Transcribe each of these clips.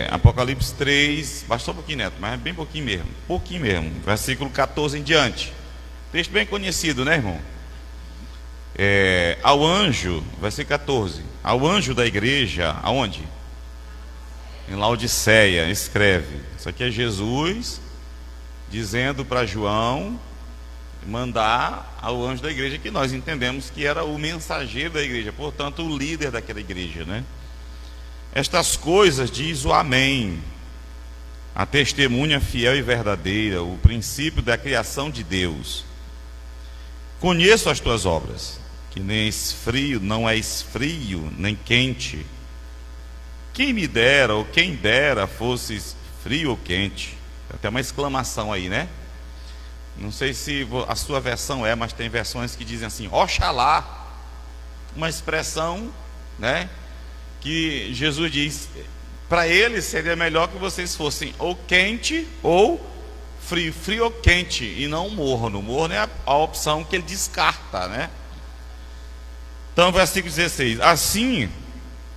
Apocalipse 3, bastou um pouquinho, Neto, mas é bem pouquinho mesmo, versículo 14 em diante. Texto bem conhecido, né, irmão? Ao anjo, versículo 14, ao anjo da igreja, aonde? Em Laodiceia, escreve. Isso aqui é Jesus dizendo para João mandar ao anjo da igreja, que nós entendemos que era o mensageiro da igreja, portanto o líder daquela igreja, né? Estas coisas diz o Amém, a testemunha fiel e verdadeira, o princípio da criação de Deus. Conheço as tuas obras, que nem frio, não és frio, nem quente. Quem me dera, ou quem dera, fosses frio ou quente. Tem até uma exclamação aí, né? Não sei se a sua versão mas tem versões que dizem assim, oxalá. Uma expressão, né? Que Jesus diz, para eles seria melhor que vocês fossem ou quente ou frio, frio ou quente, e não morno. Morno é a opção que ele descarta, né? Então, versículo 16: assim,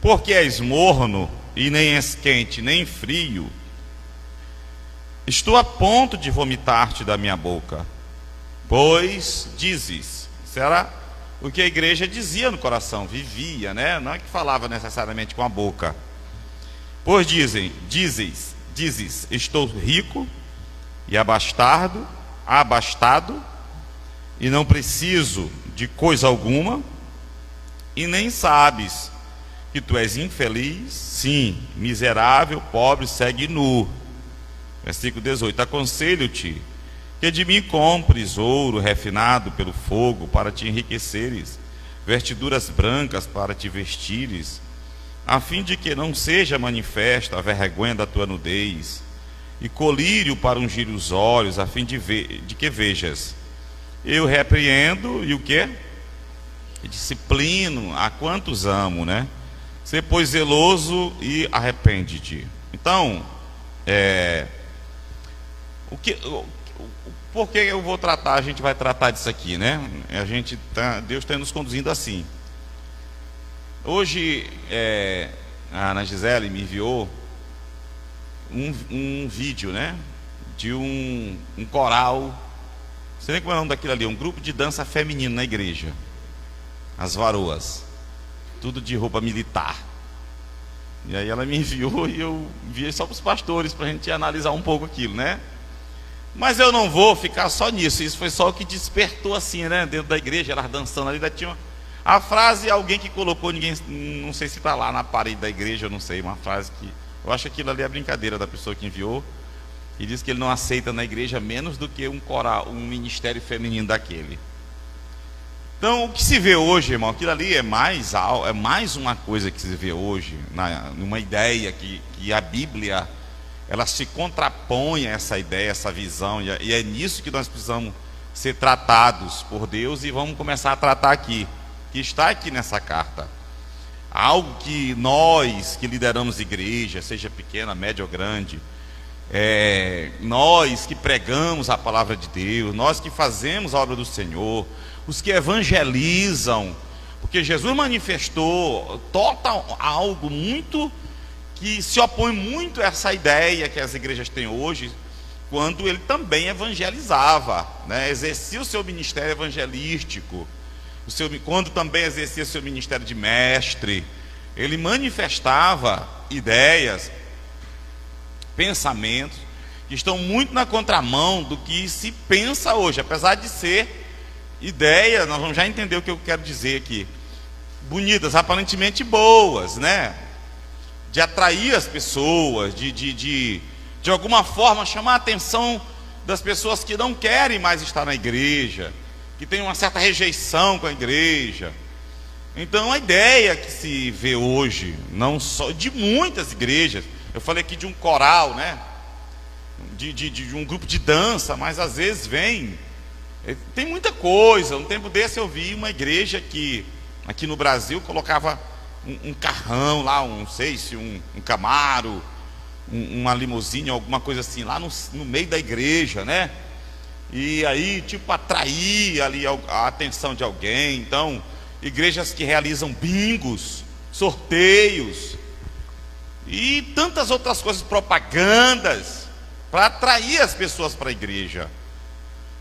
porque és morno e nem és quente nem frio, estou a ponto de vomitar-te da minha boca. Pois dizes, será o que a igreja dizia no coração, vivia, né? Não é que falava necessariamente com a boca. Pois dizes, estou rico e abastado, e não preciso de coisa alguma, e nem sabes que tu és infeliz, sim, miserável, pobre, segue nu. Versículo 18: aconselho-te que de mim compres ouro refinado pelo fogo para te enriqueceres, vestiduras brancas para te vestires, a fim de que não seja manifesta a vergonha da tua nudez, e colírio para ungir os olhos, a fim de que vejas. Eu repreendo e o quê? Disciplino a quantos amo, né? Sê, pois, zeloso e arrepende-te. Então, por que eu vou tratar? A gente vai tratar disso aqui, né? Deus está nos conduzindo assim. Hoje, a Ana Gisele me enviou um vídeo, né? De um coral. Não sei nem como é o nome daquilo ali. Um grupo de dança feminino na igreja. As varoas. Tudo de roupa militar. E aí ela me enviou e eu enviei só para os pastores, para a gente analisar um pouco aquilo, né? Mas eu não vou ficar só nisso. Isso foi só o que despertou assim, né? Dentro da igreja, elas dançando ali, tinha a frase, alguém que colocou, ninguém, não sei se está lá na parede da igreja, eu não sei, uma frase que eu acho que aquilo ali é brincadeira da pessoa que enviou, e diz que ele não aceita na igreja menos do que um coral, um ministério feminino daquele. Então, o que se vê hoje, irmão, aquilo ali é mais uma coisa que se vê hoje, numa ideia que a Bíblia, ela se contrapõe a essa ideia, essa visão, e é nisso que nós precisamos ser tratados por Deus, e vamos começar a tratar aqui, que está aqui nessa carta. Algo que nós que lideramos igreja, seja pequena, média ou grande, nós que pregamos a palavra de Deus, nós que fazemos a obra do Senhor, os que evangelizam, porque Jesus manifestou algo muito que se opõe muito a essa ideia que as igrejas têm hoje, quando ele também evangelizava, né? Exercia o seu ministério evangelístico, quando também exercia o seu ministério de mestre, ele manifestava ideias, pensamentos que estão muito na contramão do que se pensa hoje, apesar de ser ideia, nós vamos já entender o que eu quero dizer aqui, bonitas, aparentemente boas, né? De atrair as pessoas, de alguma forma chamar a atenção das pessoas que não querem mais estar na igreja, que tem uma certa rejeição com a igreja. Então a ideia que se vê hoje, não só de muitas igrejas, eu falei aqui de um coral, né? De um grupo de dança, mas às vezes tem muita coisa. Um tempo desse eu vi uma igreja que aqui no Brasil colocava um carrão lá, não sei se um Camaro, uma limusine, alguma coisa assim, lá no meio da igreja, né? E aí, tipo, atrair ali a atenção de alguém. Então, igrejas que realizam bingos, sorteios, e tantas outras coisas, propagandas, para atrair as pessoas para a igreja.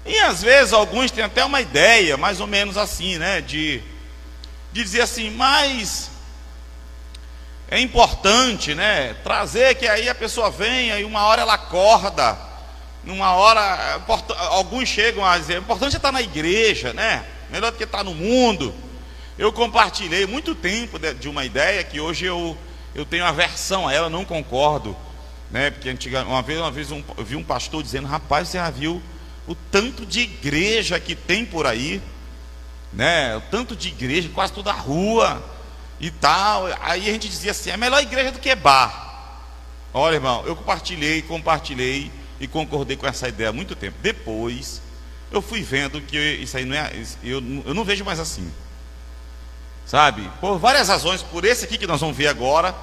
E às vezes alguns têm até uma ideia, mais ou menos assim, né? De dizer assim, mas é importante, né? Trazer que aí a pessoa venha e uma hora ela acorda, numa hora, alguns chegam a dizer, é importante estar na igreja, né? Melhor do que estar no mundo. Eu compartilhei muito tempo de uma ideia que hoje eu tenho aversão a ela, não concordo, né? Porque uma vez eu vi um pastor dizendo, rapaz, você já viu o tanto de igreja que tem por aí, né? O tanto de igreja, quase toda a rua e tal. Aí a gente dizia assim, é melhor igreja do que bar. Olha, irmão, eu compartilhei e concordei com essa ideia há muito tempo. Depois eu fui vendo que isso aí não é, eu não vejo mais assim, sabe? Por várias razões, por esse aqui que nós vamos ver agora.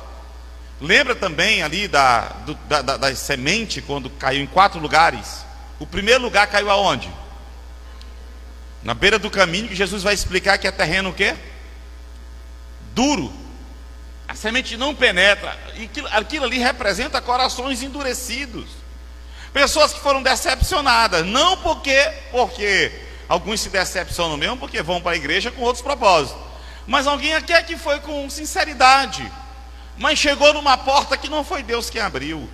Lembra também ali da semente, quando caiu em 4 lugares? O primeiro lugar caiu aonde? Na beira do caminho, que Jesus vai explicar que é terreno o quê? Duro. A semente não penetra. E aquilo ali representa corações endurecidos. Pessoas que foram decepcionadas. Não porque alguns se decepcionam mesmo, porque vão para a igreja com outros propósitos. Mas alguém aqui que foi com sinceridade, mas chegou numa porta que não foi Deus quem abriu.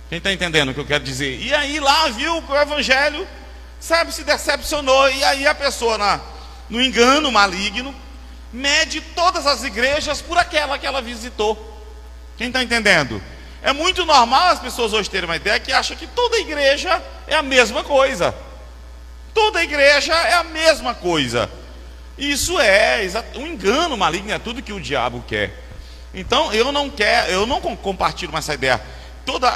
Quem está entendendo o que eu quero dizer? E aí lá viu o evangelho, sabe, se decepcionou. E aí a pessoa, no engano maligno, mede todas as igrejas por aquela que ela visitou. Quem está entendendo? É muito normal as pessoas hoje terem uma ideia que acham que toda igreja é a mesma coisa. Toda igreja é a mesma coisa. Isso é um engano maligno, é tudo que o diabo quer. Então eu não compartilho mais essa ideia.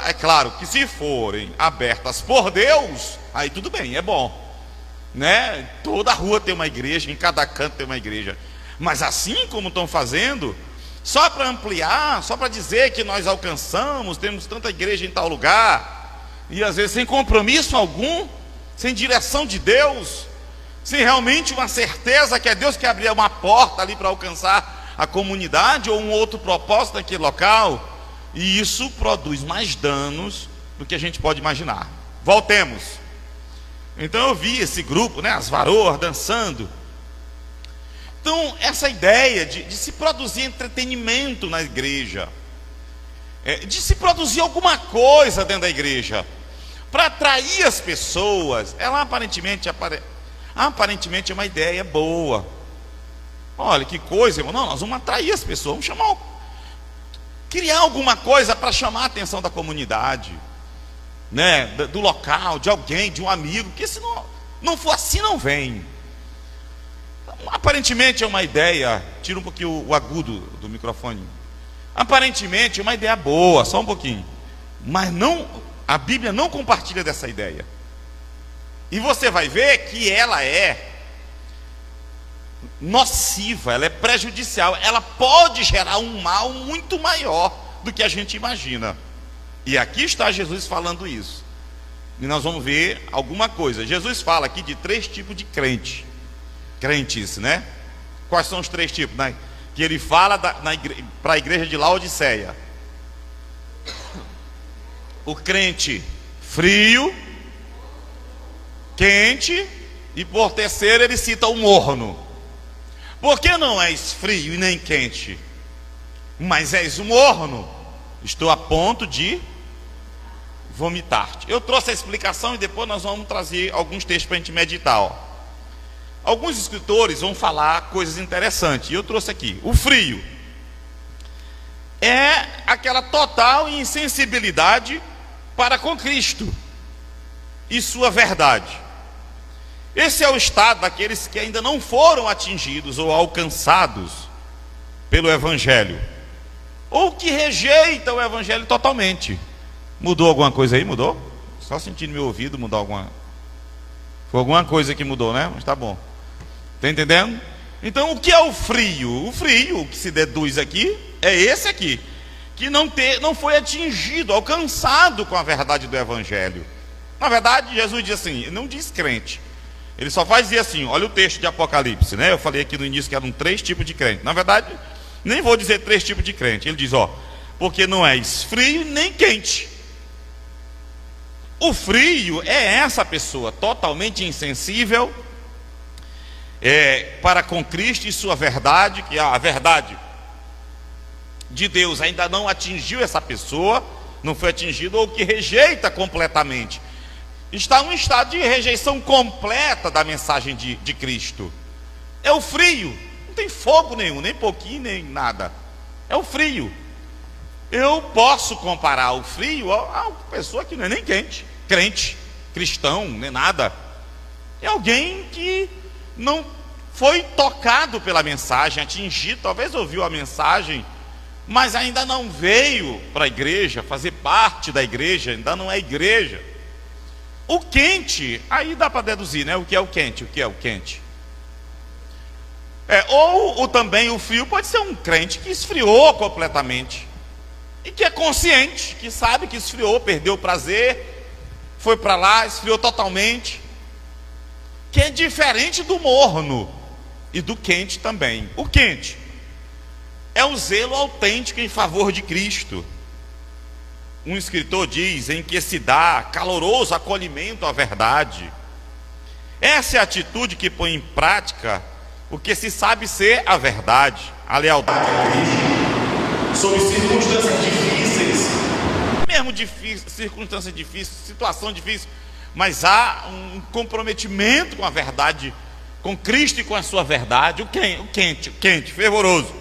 É claro que se forem abertas por Deus, aí tudo bem, é bom, né? Toda rua tem uma igreja, em cada canto tem uma igreja. Mas assim como estão fazendo, só para ampliar, só para dizer que nós alcançamos, temos tanta igreja em tal lugar, e às vezes sem compromisso algum, sem direção de Deus, sem realmente uma certeza que é Deus que abriu uma porta ali para alcançar a comunidade ou um outro propósito naquele local. E isso produz mais danos do que a gente pode imaginar. Voltemos. Então eu vi esse grupo, né, as varoas dançando. Então essa ideia de se produzir entretenimento na igreja, de se produzir alguma coisa dentro da igreja, para atrair as pessoas, ela aparentemente é uma ideia boa. Olha que coisa, irmão. Não, nós vamos atrair as pessoas, vamos criar alguma coisa para chamar a atenção da comunidade, né, do local, de alguém, de um amigo, porque se não for assim, não vem. Aparentemente é uma ideia, tira um pouquinho o agudo do microfone. Aparentemente é uma ideia boa, só um pouquinho, mas a Bíblia não compartilha dessa ideia. E você vai ver que ela é nociva, ela é prejudicial, ela pode gerar um mal muito maior do que a gente imagina. E aqui está Jesus falando isso. E nós vamos ver alguma coisa. Jesus fala aqui de 3 tipos de crentes, né? Quais são os 3 tipos, né? Que ele fala para a igreja de Laodiceia. O crente frio, quente, e por terceiro ele cita o morno. Por que não és frio e nem quente, mas és morno? Estou a ponto de vomitar-te. Eu trouxe a explicação e depois nós vamos trazer alguns textos para a gente meditar. Ó. Alguns escritores vão falar coisas interessantes. E eu trouxe aqui. O frio é aquela total insensibilidade para com Cristo e sua verdade. Esse é o estado daqueles que ainda não foram atingidos ou alcançados pelo Evangelho, ou que rejeitam o Evangelho totalmente. Mudou alguma coisa aí? Mudou? Só sentindo meu ouvido mudar foi alguma coisa que mudou, né? Mas tá bom. Está entendendo? Então o que é o frio? O frio, o que se deduz aqui, é esse aqui, que não foi atingido, alcançado com a verdade do Evangelho. Na verdade, Jesus diz assim, não diz crente. Ele só faz dizer assim, olha o texto de Apocalipse, né? Eu falei aqui no início que eram 3 tipos de crente. Na verdade, nem vou dizer 3 tipos de crente. Ele diz, porque não é frio nem quente. O frio é essa pessoa totalmente insensível para com Cristo e sua verdade, que a verdade de Deus ainda não atingiu essa pessoa, não foi atingido, ou que rejeita completamente, está em um estado de rejeição completa da mensagem de Cristo. É o frio, não tem fogo nenhum, nem pouquinho, nem nada, é o frio. Eu posso comparar o frio a uma pessoa que não é nem crente, cristão, nem nada. É alguém que não foi tocado pela mensagem, atingido, talvez ouviu a mensagem, mas ainda não veio para a igreja, fazer parte da igreja, ainda não é igreja. O quente, aí dá para deduzir, né? O que é o quente? O que é o quente? Ou também o frio pode ser um crente que esfriou completamente, e que é consciente, que sabe que esfriou, perdeu o prazer, foi para lá, esfriou totalmente, que é diferente do morno e do quente também. O quente é o zelo autêntico em favor de Cristo. Um escritor diz: em que se dá caloroso acolhimento à verdade. Essa é a atitude que põe em prática o que se sabe ser a verdade, a lealdade a Cristo, sob circunstâncias difíceis, mesmo circunstâncias difíceis, situação difícil, mas há um comprometimento com a verdade, com Cristo e com a sua verdade. O quente, fervoroso.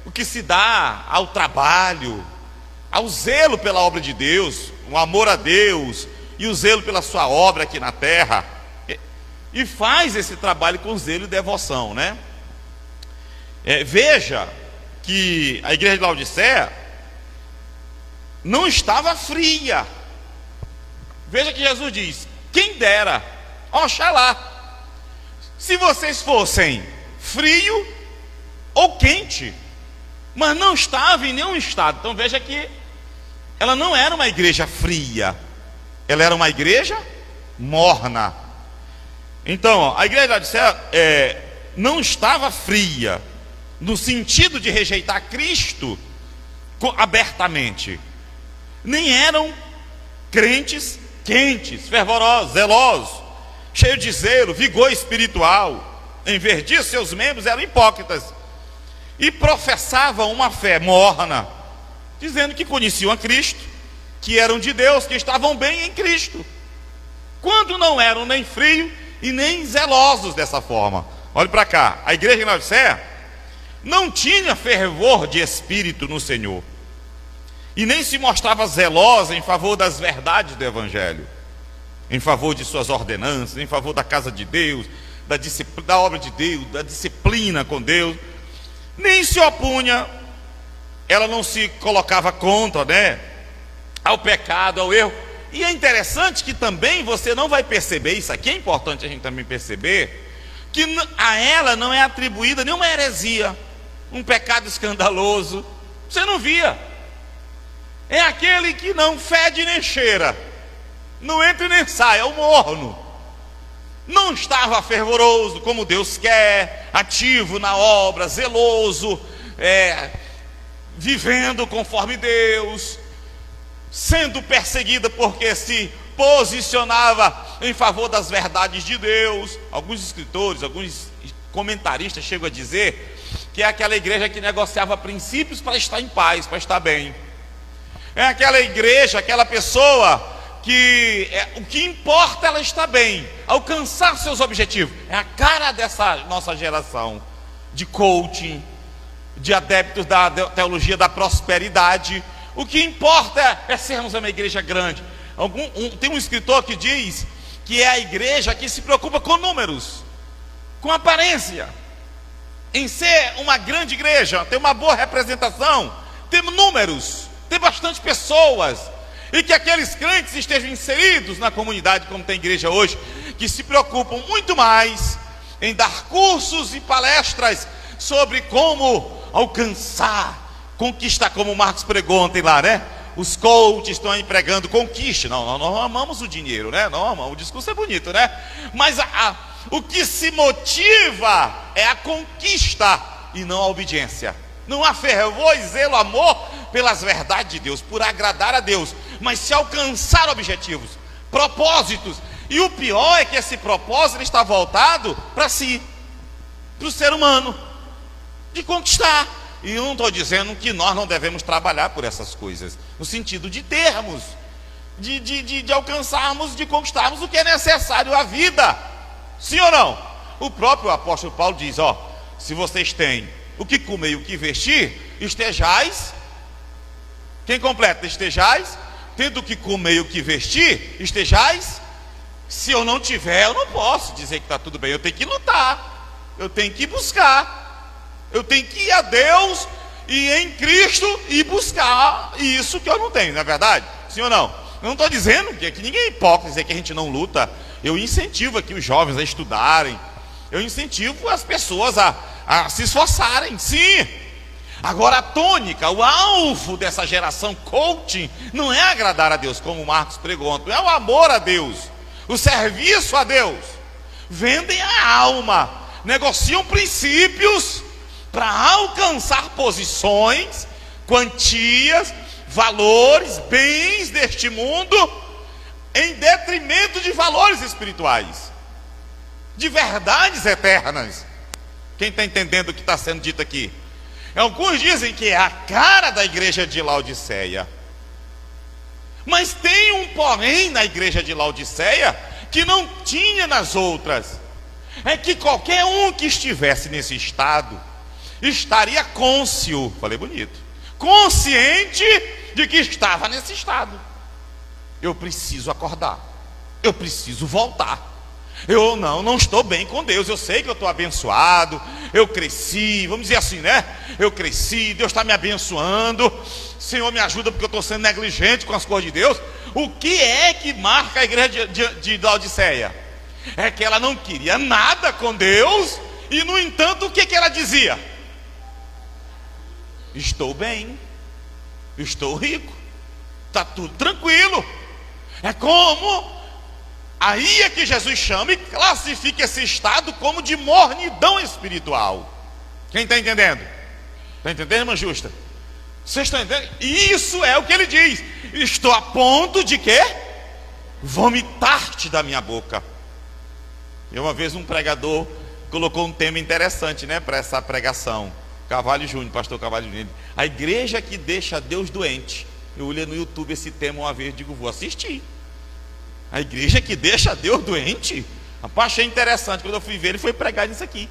O que se dá ao trabalho, ao zelo pela obra de Deus, o amor a Deus e o zelo pela sua obra aqui na terra, e faz esse trabalho com zelo e devoção, né? Veja que a igreja de Laodiceia não estava fria. Veja que Jesus diz: quem dera, oxalá, se vocês fossem frio ou quente, mas não estava em nenhum estado. Então veja que ela não era uma igreja fria, ela era uma igreja morna. Então a igreja de Laodiceia não estava fria, no sentido de rejeitar Cristo abertamente, nem eram crentes quentes, fervorosos, zelosos, cheios de zelo, vigor espiritual. Em vez disso, seus membros eram hipócritas e professavam uma fé morna, dizendo que conheciam a Cristo, que eram de Deus, que estavam bem em Cristo, quando não eram nem frios e nem zelosos dessa forma. Olhe para cá, a igreja de Laodiceia não tinha fervor de espírito no Senhor, e nem se mostrava zelosa em favor das verdades do Evangelho, em favor de suas ordenanças, em favor da casa de Deus, da obra de Deus, da disciplina com Deus. Nem se opunha, ela não se colocava contra, né, ao pecado, ao erro. E é interessante que também você não vai perceber, isso aqui é importante a gente também perceber, que a ela não é atribuída nenhuma heresia, um pecado escandaloso. Você não via. É aquele que não fede nem cheira, não entra e nem sai, é o morno. Não estava fervoroso como Deus quer, ativo na obra, zeloso, vivendo conforme Deus, sendo perseguida porque se posicionava em favor das verdades de Deus. Alguns escritores, alguns comentaristas chegam a dizer que é aquela igreja que negociava princípios para estar em paz, para estar bem. É aquela igreja, aquela pessoa que o que importa ela está bem, alcançar seus objetivos. É a cara dessa nossa geração de coaching, de adeptos da teologia da prosperidade. O que importa é sermos uma igreja grande. Tem um escritor que diz que é a igreja que se preocupa com números, com aparência, em ser uma grande igreja, ter uma boa representação, ter números, ter bastante pessoas, e que aqueles crentes estejam inseridos na comunidade, como tem igreja hoje, que se preocupam muito mais em dar cursos e palestras sobre como alcançar, conquistar, como o Marcos pregou ontem lá, né? Os coaches estão aí pregando conquista. Não, nós amamos o dinheiro, né? Não amamos, o discurso é bonito, né? Mas o que se motiva é a conquista e não a obediência. Não há fervor e zelo, amor pelas verdades de Deus, por agradar a Deus, mas se alcançar objetivos, propósitos. E o pior é que esse propósito está voltado para si, para o ser humano, de conquistar. E eu não estou dizendo que nós não devemos trabalhar por essas coisas, no sentido de termos, de alcançarmos, de conquistarmos o que é necessário à vida. Sim ou não? O próprio apóstolo Paulo diz, se vocês têm o que comer e o que vestir, estejais, quem completa? Estejais, tendo o que comer e o que vestir, estejais. Se eu não tiver, eu não posso dizer que está tudo bem, eu tenho que lutar, eu tenho que buscar, eu tenho que ir a Deus e em Cristo e buscar isso que eu não tenho, não é verdade? Sim ou não? Eu não estou dizendo que ninguém é hipócrita dizer que a gente não luta. Eu incentivo aqui os jovens a estudarem, eu incentivo as pessoas a se esforçarem, sim. Agora a tônica, o alvo dessa geração coaching não é agradar a Deus, como o Marcos pregou, não é o amor a Deus, o serviço a Deus. Vendem a alma, negociam princípios para alcançar posições, quantias, valores, bens deste mundo, em detrimento de valores espirituais, de verdades eternas. Quem está entendendo o que está sendo dito aqui? Alguns dizem que é a cara da igreja de Laodiceia, mas tem um porém na igreja de Laodiceia que não tinha nas outras. É que qualquer um que estivesse nesse estado estaria cônscio, falei bonito, consciente de que estava nesse estado. Eu preciso acordar, eu preciso voltar. Eu não estou bem com Deus. Eu sei que eu estou abençoado, eu cresci, vamos dizer assim, né? Eu cresci, Deus está me abençoando, Senhor me ajuda porque eu estou sendo negligente com as coisas de Deus. O que é que marca a igreja de Laodiceia? É que ela não queria nada com Deus, e no entanto o que ela dizia? Estou bem, estou rico, está tudo tranquilo. É como... Aí é que Jesus chama e classifica esse estado como de mornidão espiritual. Quem está entendendo? Está entendendo, irmã Justa? Vocês estão entendendo? Isso é o que ele diz. Estou a ponto de quê? Vomitar-te da minha boca. E uma vez um pregador colocou um tema interessante, né, para essa pregação. Carvalho Júnior, pastor Carvalho Júnior. A igreja que deixa Deus doente. Eu olhei no YouTube esse tema uma vez e digo, vou assistir. A igreja que deixa Deus doente? Rapaz, achei interessante. Quando eu fui ver, ele foi pregar nisso aqui.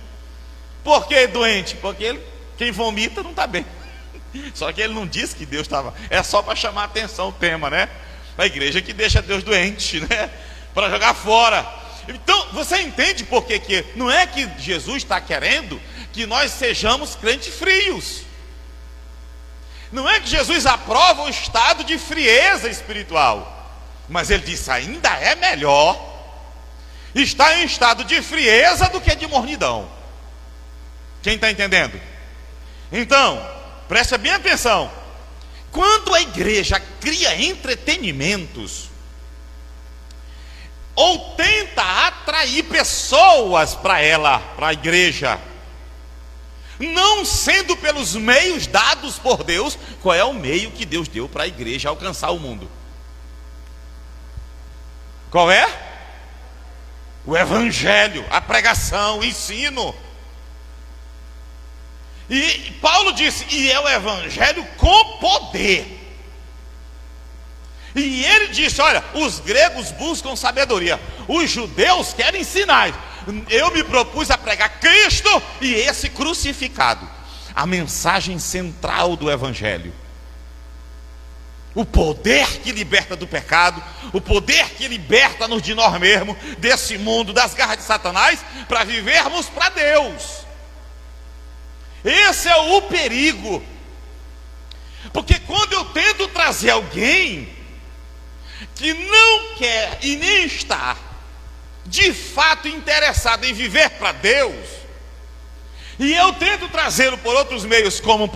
Por que doente? Porque quem vomita não está bem. Só que ele não disse que Deus estava. É só para chamar a atenção o tema, né? A igreja que deixa Deus doente, né? Para jogar fora. Então, você entende por que não é que Jesus está querendo que nós sejamos crentes frios. Não é que Jesus aprova o estado de frieza espiritual. Mas ele disse, ainda é melhor estar em estado de frieza do que de mornidão. Quem está entendendo? Então, preste bem atenção. Quando a igreja cria entretenimentos, ou tenta atrair pessoas para ela, para a igreja, não sendo pelos meios dados por Deus, qual é o meio que Deus deu para a igreja alcançar o mundo? Qual é? O evangelho, a pregação, o ensino. E Paulo disse, e é o evangelho com poder. E ele disse, olha, os gregos buscam sabedoria, os judeus querem sinais. Eu me propus a pregar Cristo e esse crucificado, a mensagem central do evangelho. O poder que liberta do pecado, o poder que liberta-nos de nós mesmos, desse mundo, das garras de Satanás, para vivermos para Deus. Esse é o perigo. Porque quando eu tento trazer alguém que não quer e nem está de fato interessado em viver para Deus, e eu tento trazê-lo por outros meios, como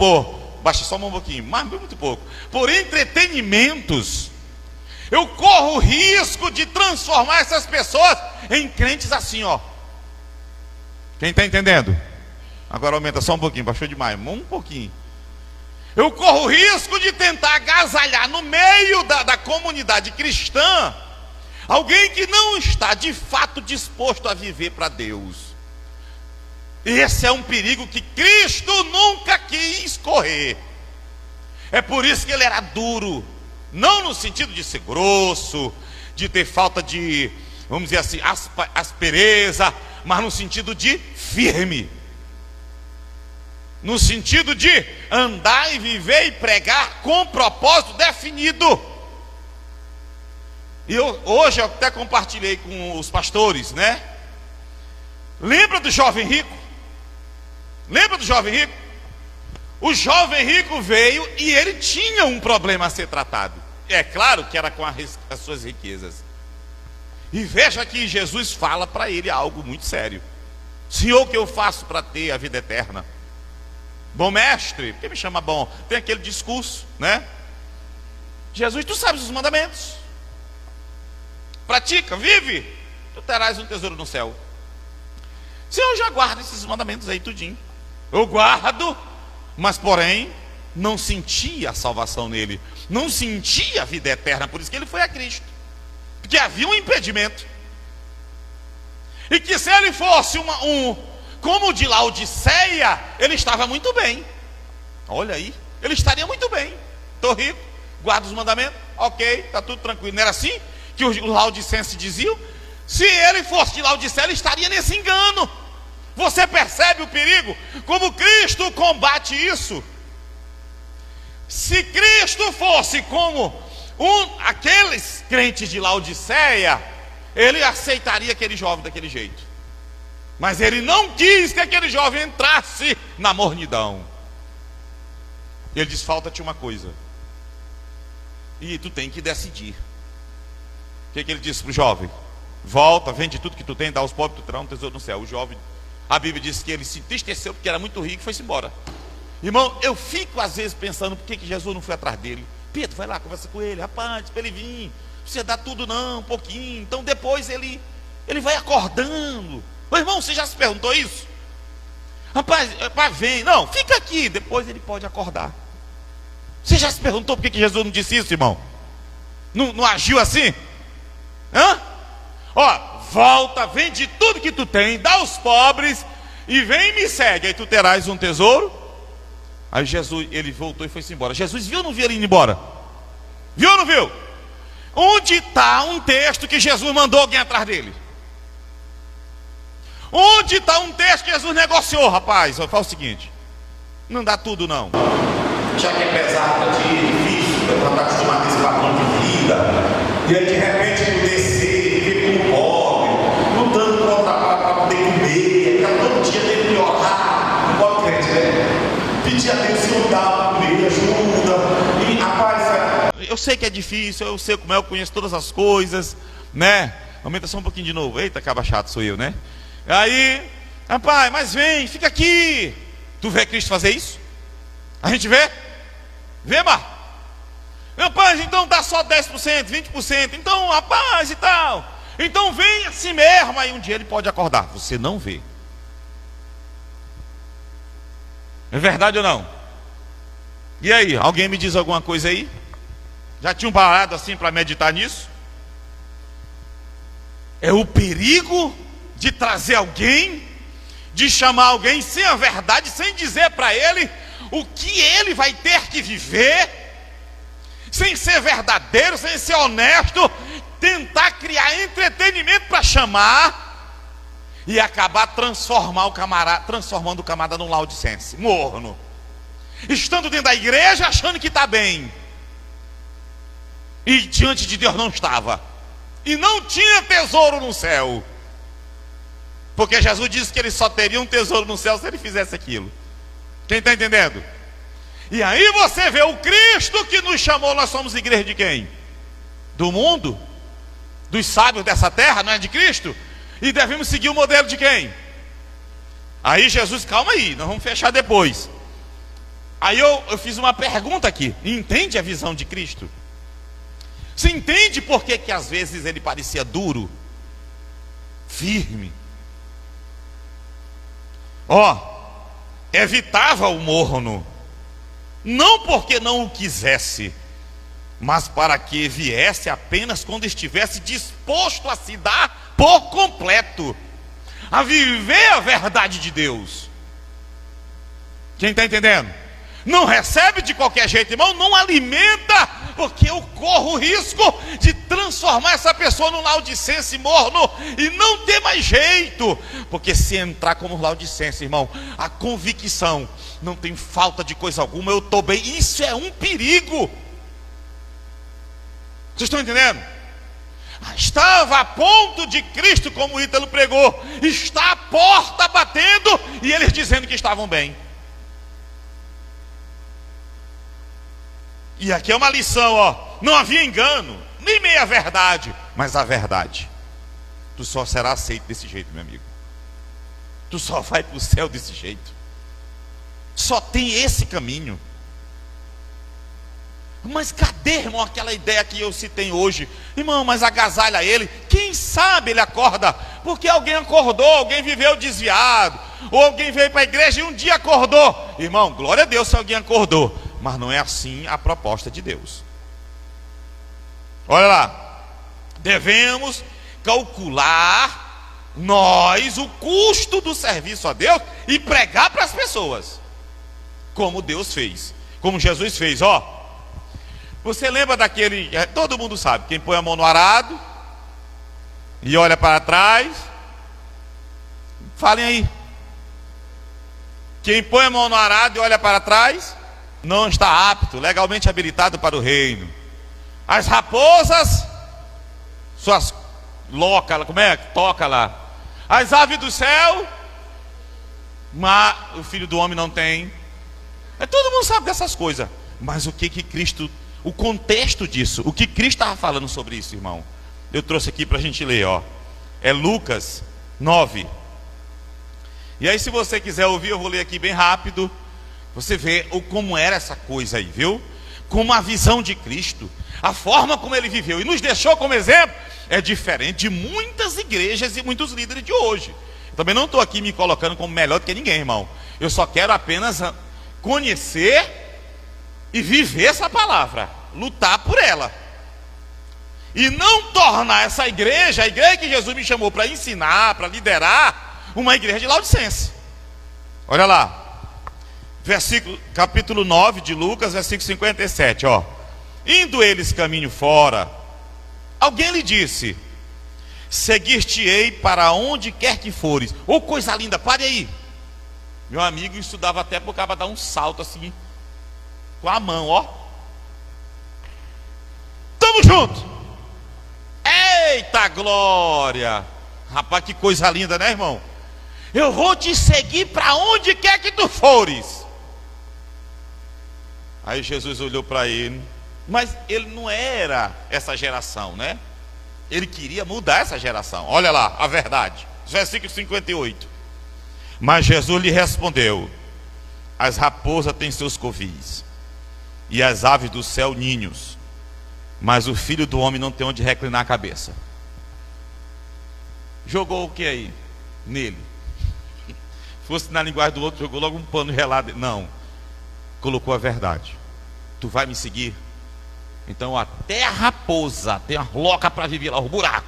baixa só um pouquinho, mas muito pouco, por entretenimentos, eu corro o risco de transformar essas pessoas em crentes assim, ó. Quem está entendendo? Agora aumenta só um pouquinho, baixou demais, um pouquinho. Eu corro o risco de tentar agasalhar no meio da comunidade cristã alguém que não está de fato disposto a viver para Deus. Esse é um perigo que Cristo nunca quis correr. É por isso que ele era duro, não no sentido de ser grosso, de ter falta de, vamos dizer assim, aspereza, mas no sentido de firme, no sentido de andar e viver e pregar com um propósito definido. E hoje eu até compartilhei com os pastores, né? Lembra do jovem rico? Lembra do jovem rico? O jovem rico veio e ele tinha um problema a ser tratado. É claro que era com as suas riquezas. E veja que Jesus fala para ele algo muito sério: Senhor, o que eu faço para ter a vida eterna? Bom mestre, por que me chama bom? Tem aquele discurso, né? Jesus, tu sabes os mandamentos, pratica, vive, tu terás um tesouro no céu. Senhor, eu já guardo esses mandamentos aí tudinho. Eu guardo, mas porém não sentia a salvação nele, não sentia a vida eterna. Por isso que ele foi a Cristo, porque havia um impedimento. E que se ele fosse como o de Laodiceia, ele estava muito bem. Olha aí, ele estaria muito bem. Estou rico, guardo os mandamentos, ok, está tudo tranquilo. Não era assim que os laodicenses diziam? Se ele fosse de Laodiceia, ele estaria nesse engano. Você percebe o perigo? Como Cristo combate isso? Se Cristo fosse como aqueles crentes de Laodiceia, ele aceitaria aquele jovem daquele jeito. Mas ele não quis que aquele jovem entrasse na mornidão. Ele diz: falta-te uma coisa, e tu tem que decidir. O que ele disse para o jovem? Volta, vende tudo que tu tem, dá aos pobres, tu terá um tesouro no céu. O jovem, a Bíblia diz que ele se entristeceu porque era muito rico e foi-se embora. Irmão, eu fico às vezes pensando, por que Jesus não foi atrás dele? Pedro, vai lá, conversa com ele, rapaz, para ele vir, não precisa dar tudo não, um pouquinho. Então depois ele vai acordando. Ô irmão, você já se perguntou isso? Rapaz, vem, não, fica aqui, depois ele pode acordar. Você já se perguntou por que Jesus não disse isso, irmão? Não agiu assim? Hã? Ó, volta, vende tudo que tu tem, dá aos pobres e vem e me segue, aí tu terás um tesouro. Aí Jesus, ele voltou e foi-se embora. Jesus viu ou não viu ele indo embora? Viu ou não viu? Onde está um texto que Jesus mandou alguém atrás dele? Onde está um texto que Jesus negociou? Rapaz, fala o seguinte: não dá tudo não. Já que é pesado para ti, é difícil, eu estou acostumado a esse padrão de vida, e aí de repente tu descer, viver como pobre, lutando contra para poder comer, todo dia tem que orar, não pode crente, né? Pedir a Deus, Senhor, dá para comer, ajuda. E rapaz, eu sei que é difícil, eu sei como é, eu conheço todas as coisas, né? Aumenta só um pouquinho de novo. Eita, caba chato sou eu, né? Aí, rapaz, mas vem, fica aqui. Tu vê Cristo fazer isso? A gente vê? Vê, Mar? Rapaz, então dá só 10%, 20%. Então, rapaz e tal. Então vem assim mesmo. Aí um dia ele pode acordar. Você não vê. É verdade ou não? E aí, alguém me diz alguma coisa aí? Já tinham parado assim para meditar nisso? É o perigo de trazer alguém, de chamar alguém sem a verdade, sem dizer para ele o que ele vai ter que viver, sem ser verdadeiro, sem ser honesto, tentar criar entretenimento para chamar e acabar transformando o camarada num laudicense, morno, estando dentro da igreja achando que está bem, e diante de Deus não estava, e não tinha tesouro no céu. Porque Jesus disse que ele só teria um tesouro no céu se ele fizesse aquilo. Quem está entendendo? E aí você vê o Cristo que nos chamou. Nós somos igreja de quem? Do mundo? Dos sábios dessa terra, não é de Cristo? E devemos seguir o modelo de quem? Aí Jesus, calma aí, nós vamos fechar depois. Aí eu fiz uma pergunta aqui: entende a visão de Cristo? Você entende por que às vezes ele parecia duro, firme? Evitava o morno. não porque não o quisesse, mas para que viesse apenas quando estivesse disposto a se dar por completo, a viver a verdade de Deus. Quem está entendendo? Não recebe de qualquer jeito, irmão, não alimenta, porque eu corro o risco de transformar essa pessoa num laudicense morno e não ter mais jeito. Porque se entrar como laudicense, irmão, a convicção, não tem falta de coisa alguma, eu estou bem, isso é um perigo. Vocês estão entendendo? Estava a ponto de Cristo, como o Ítalo pregou, está a porta batendo e eles dizendo que estavam bem. E aqui é uma lição, ó. Não havia engano, nem meia verdade, mas a verdade. Tu só será aceito desse jeito, meu amigo. Tu só vai para o céu desse jeito. Só tem esse caminho. Mas cadê, irmão, aquela ideia que eu citei hoje? Irmão, mas agasalha ele. Quem sabe ele acorda, porque alguém acordou, alguém viveu desviado, ou alguém veio para a igreja e um dia acordou. Irmão, glória a Deus se alguém acordou, mas não é assim a proposta de Deus. Olha lá, devemos calcular nós o custo do serviço a Deus e pregar para as pessoas, como Deus fez, como Jesus fez, ó. Você lembra daquele, todo mundo sabe, quem põe a mão no arado e olha para trás, falem aí. Quem põe a mão no arado e olha para trás, não está apto, legalmente habilitado para o reino. As raposas, suas locas, como é? Toca lá. As aves do céu, mas o Filho do Homem não tem. Todo mundo sabe dessas coisas. Mas o que Cristo, o contexto disso, o que Cristo estava falando sobre isso, irmão? Eu trouxe aqui para a gente ler, ó. É Lucas 9. E aí, se você quiser ouvir, eu vou ler aqui bem rápido. Você vê como era essa coisa aí, viu? Como a visão de Cristo, a forma como ele viveu e nos deixou como exemplo, é diferente de muitas igrejas e muitos líderes de hoje. Eu também não estou aqui me colocando como melhor do que ninguém, irmão. Eu só quero apenas conhecer e viver essa palavra, lutar por ela. E não tornar essa igreja, a igreja que Jesus me chamou para ensinar, para liderar, uma igreja de Laodicense. Olha lá. Capítulo 9 de Lucas, versículo 57, ó. Indo eles caminho fora, alguém lhe disse: seguir-te-ei para onde quer que fores. Ô, coisa linda, pare aí. Meu amigo estudava até por causa dar um salto assim, com a mão, ó. Tamo junto. Eita glória. Rapaz, que coisa linda, né, irmão? Eu vou te seguir para onde quer que tu fores. Aí Jesus olhou para ele, mas ele não era essa geração, né? Ele queria mudar essa geração. Olha lá, a verdade. Versículo 58. Mas Jesus lhe respondeu: as raposas têm seus covis, e as aves do céu ninhos, mas o Filho do Homem não tem onde reclinar a cabeça. Jogou o que aí? Nele. Se fosse na linguagem do outro, jogou logo um pano gelado. Não. Colocou a verdade. Tu vai me seguir? Então até a raposa tem uma loca para viver lá, o buraco.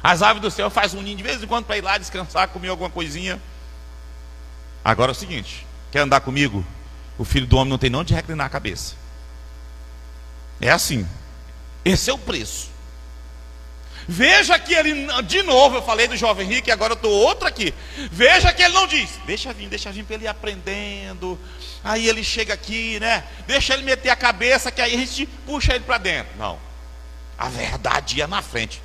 As aves do céu fazem um ninho de vez em quando para ir lá descansar, comer alguma coisinha. Agora é o seguinte: quer andar comigo? O Filho do Homem não tem nem onde reclinar a cabeça. É assim. Esse é o preço. Veja que ele, de novo, eu falei do jovem rico e agora eu estou outro aqui. Veja que ele não diz: deixa vir para ele ir aprendendo. Aí ele chega aqui, né? Deixa ele meter a cabeça, que aí a gente puxa ele para dentro. Não. A verdade ia na frente.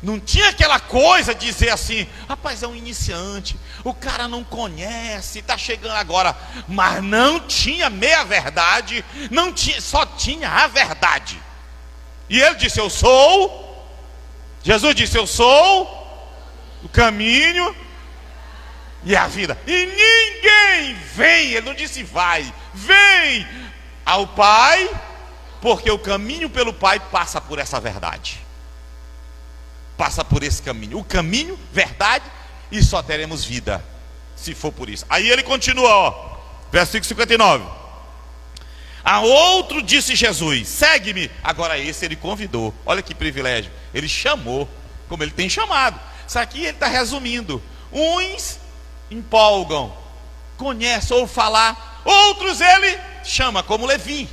Não tinha aquela coisa de dizer assim: rapaz, é um iniciante, o cara não conhece, está chegando agora. Mas não tinha meia verdade, não tinha, só tinha a verdade. E ele disse: eu sou. Jesus disse: eu sou o caminho e a vida. E ninguém vem, ele não disse vai, vem ao Pai, porque o caminho pelo Pai passa por essa verdade. Passa por esse caminho. O caminho, verdade, e só teremos vida se for por isso. Aí ele continua, ó, versículo 59. A outro disse Jesus: segue-me. Agora esse ele convidou. Olha que privilégio. Ele chamou, como ele tem chamado. Isso aqui ele está resumindo. Uns empolgam, conhecem ou falar. Outros ele chama, como Levi.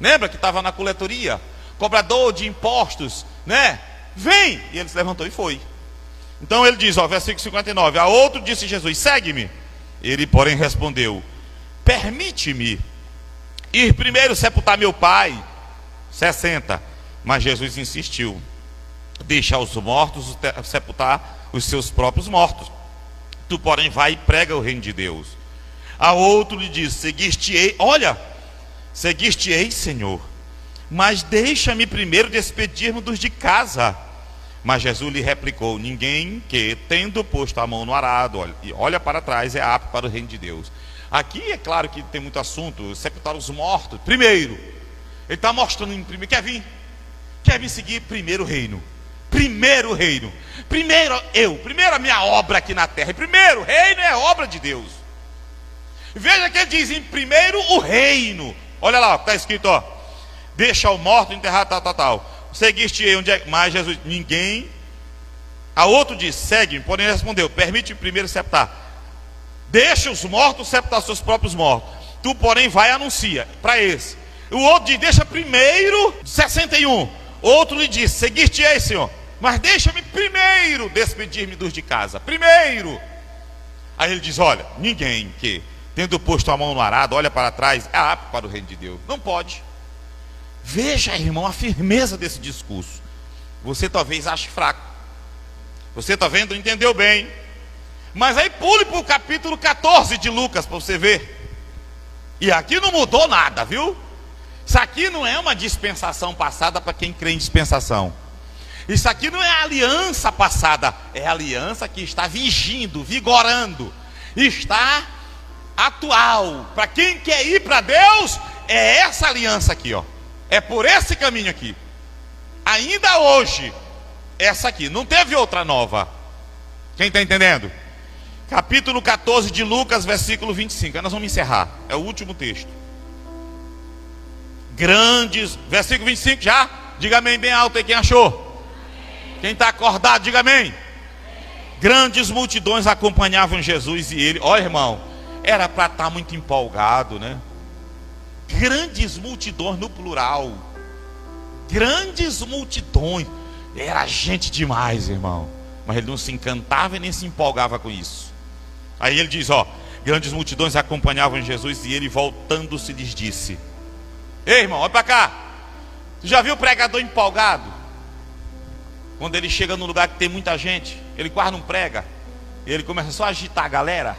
Lembra que estava na coletoria? Cobrador de impostos, né? Vem! E ele se levantou e foi. Então ele diz, ó, versículo 59. A outro disse Jesus: segue-me. Ele, porém, respondeu: permite-me ir primeiro sepultar meu pai. 60. Mas Jesus insistiu: deixa os mortos sepultar os seus próprios mortos. Tu, porém, vai e prega o reino de Deus. A outro lhe disse: seguir-te-ei, olha, seguir-te-ei, Senhor, mas deixa-me primeiro despedir-me dos de casa. Mas Jesus lhe replicou: ninguém que, tendo posto a mão no arado, olha para trás, é apto para o reino de Deus. Aqui é claro que tem muito assunto, sepultar os mortos. Primeiro, ele está mostrando em primeiro, quer vir seguir primeiro o reino. Primeiro o reino. Primeiro a minha obra aqui na terra. E primeiro o reino é obra de Deus. Veja que ele diz em primeiro o reino. Olha lá, está escrito, ó: deixa o morto enterrar, tal. Seguiste-ei, onde é? Mas Jesus, ninguém. A outro disse: segue-me, porém respondeu: permite primeiro sepultar. Deixa os mortos sepultar seus próprios mortos. Tu, porém, vai e anuncia para esse. O outro diz: deixa primeiro. 61. Outro lhe disse: seguir-te-ei, Senhor, mas deixa-me primeiro despedir-me dos de casa. Primeiro. Aí ele diz: olha, ninguém que, tendo posto a mão no arado, olha para trás, é apto para o reino de Deus. Não pode. Veja, irmão, a firmeza desse discurso. Você talvez ache fraco. Você está vendo? Entendeu bem. Mas aí pule para o capítulo 14 de Lucas, para você ver. E aqui não mudou nada, viu? Isso aqui não é uma dispensação passada para quem crê em dispensação. Isso aqui não é aliança passada. É aliança que está vigindo, vigorando. Está atual. Para quem quer ir para Deus, é essa aliança aqui, ó. É por esse caminho aqui. Ainda hoje, essa aqui. Não teve outra nova. Quem está entendendo? Capítulo 14 de Lucas, versículo 25. Aí nós vamos encerrar. É o último texto. Grandes. Versículo 25 já? Diga amém bem alto aí quem achou. Quem está acordado, diga amém. Grandes multidões acompanhavam Jesus e ele. Olha, irmão, era para estar muito empolgado, né? Grandes multidões no plural. Grandes multidões. Era gente demais, irmão. Mas ele não se encantava e nem se empolgava com isso. Aí ele diz, ó: grandes multidões acompanhavam Jesus e ele, voltando-se, lhes disse: ei, irmão, olha para cá. Tu já viu o pregador empolgado? Quando ele chega num lugar que tem muita gente, ele quase não prega. Ele começa só a agitar a galera.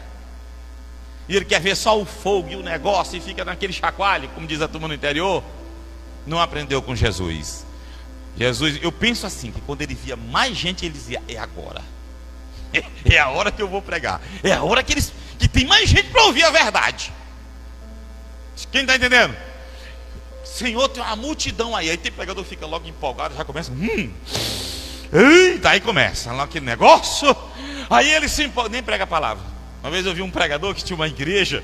E ele quer ver só o fogo e o negócio, e fica naquele chacoalho, como diz a turma no interior. Não aprendeu com Jesus. Jesus, eu penso assim, que quando ele via mais gente, ele dizia: é agora. É a hora que eu vou pregar. É a hora que tem mais gente para ouvir a verdade. Quem está entendendo? Senhor, tem uma multidão aí. Aí tem pregador que fica logo empolgado, já começa. Eita, aí começa lá aquele negócio. Aí ele se empolga, nem prega a palavra. Uma vez eu vi um pregador que tinha uma igreja.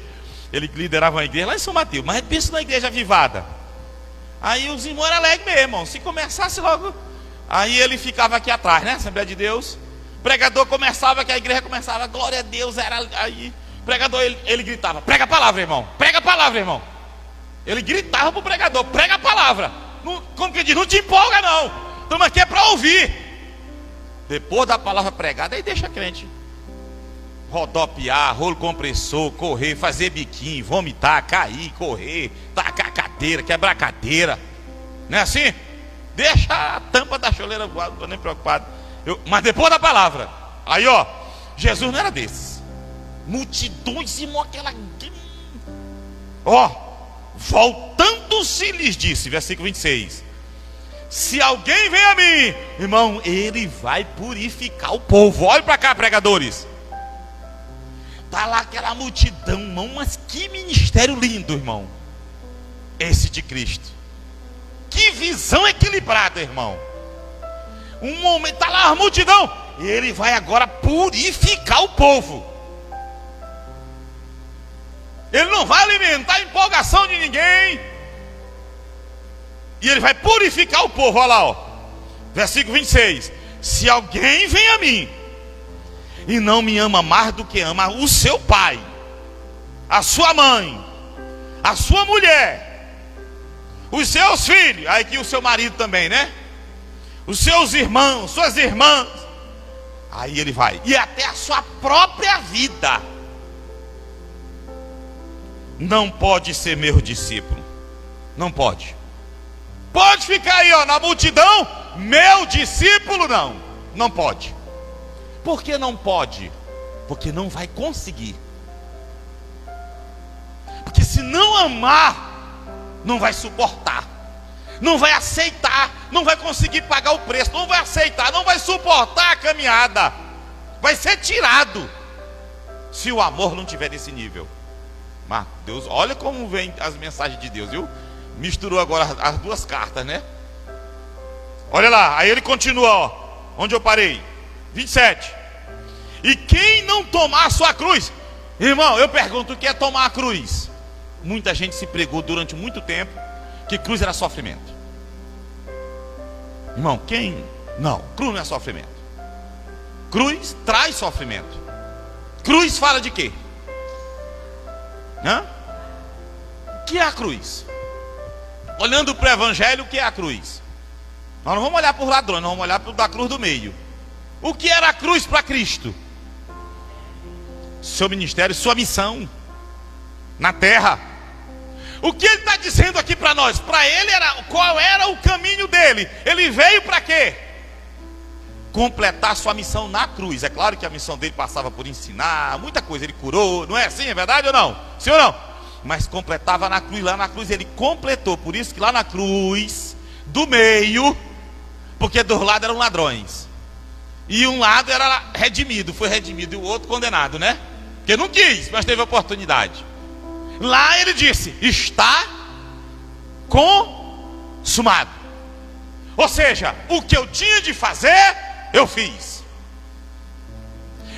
Ele liderava uma igreja lá em São Mateus. Mas pensa na igreja avivada. Aí os irmãos eram alegres mesmo, irmão. Se começasse logo. Aí ele ficava aqui atrás, né? Assembleia de Deus. O pregador começava, que a igreja começava. Glória a Deus. Era aí. O pregador, ele gritava: prega a palavra, irmão. Prega a palavra, irmão. Ele gritava pro pregador: prega a palavra. Não, como que diz? Não te empolga, não. Estamos aqui é para ouvir. Depois da palavra pregada, aí deixa a crente rodopiar, rolo compressor, correr, fazer biquinho, vomitar, cair, correr, tacar cadeira, quebrar cadeira. Não é assim? Deixa a tampa da choleira voar, não estou nem preocupado. Mas depois da palavra, aí ó, Jesus não era desses. Multidões, irmão, aquela. Ó, voltando-se lhes disse, versículo 26: se alguém vem a mim, irmão, ele vai purificar o povo. Olha para cá, pregadores. Está lá aquela multidão, irmão. Mas que ministério lindo, irmão. Esse de Cristo. Que visão equilibrada, irmão. Um momento, está lá a multidão. E ele vai agora purificar o povo. Ele não vai alimentar a empolgação de ninguém. E ele vai purificar o povo. Olha lá, ó. Versículo 26. Se alguém vem a mim e não me ama mais do que ama o seu pai, a sua mãe, a sua mulher, os seus filhos, aí aqui o seu marido também, né? Os seus irmãos, suas irmãs, aí ele vai, e até a sua própria vida, não pode ser meu discípulo. Não pode. Pode ficar aí, ó, na multidão, meu discípulo não. Não pode. Por que não pode? Porque não vai conseguir. Porque se não amar, não vai suportar, não vai aceitar, não vai conseguir pagar o preço, não vai aceitar, não vai suportar a caminhada, vai ser tirado, se o amor não tiver nesse nível. Mas Deus, olha como vem as mensagens de Deus, viu? Misturou agora as duas cartas, né? Olha lá, aí ele continua, ó, onde eu parei, 27. E quem não tomar a sua cruz, irmão, eu pergunto, o que é tomar a cruz? Muita gente se pregou durante muito tempo que cruz era sofrimento. Irmão, quem? Não, cruz não é sofrimento. Cruz traz sofrimento. Cruz fala de quê? Hã? O que é a cruz? Olhando para o evangelho, o que é a cruz? Nós não vamos olhar por ladrões, nós vamos olhar para a cruz do meio. O que era a cruz para Cristo? Seu ministério, sua missão na terra. O que ele está dizendo aqui para nós? Para ele, qual era o caminho dele? Ele veio para quê? Completar sua missão na cruz. É claro que a missão dele passava por ensinar, muita coisa, ele curou, não é assim? É verdade ou não? Sim ou não? Mas completava na cruz, lá na cruz ele completou. Por isso que lá na cruz, do meio, porque dos lados eram ladrões, e um lado era redimido, foi redimido, e o outro condenado, né? Porque não quis, mas teve oportunidade. Lá ele disse, está consumado. Ou seja, o que eu tinha de fazer, eu fiz.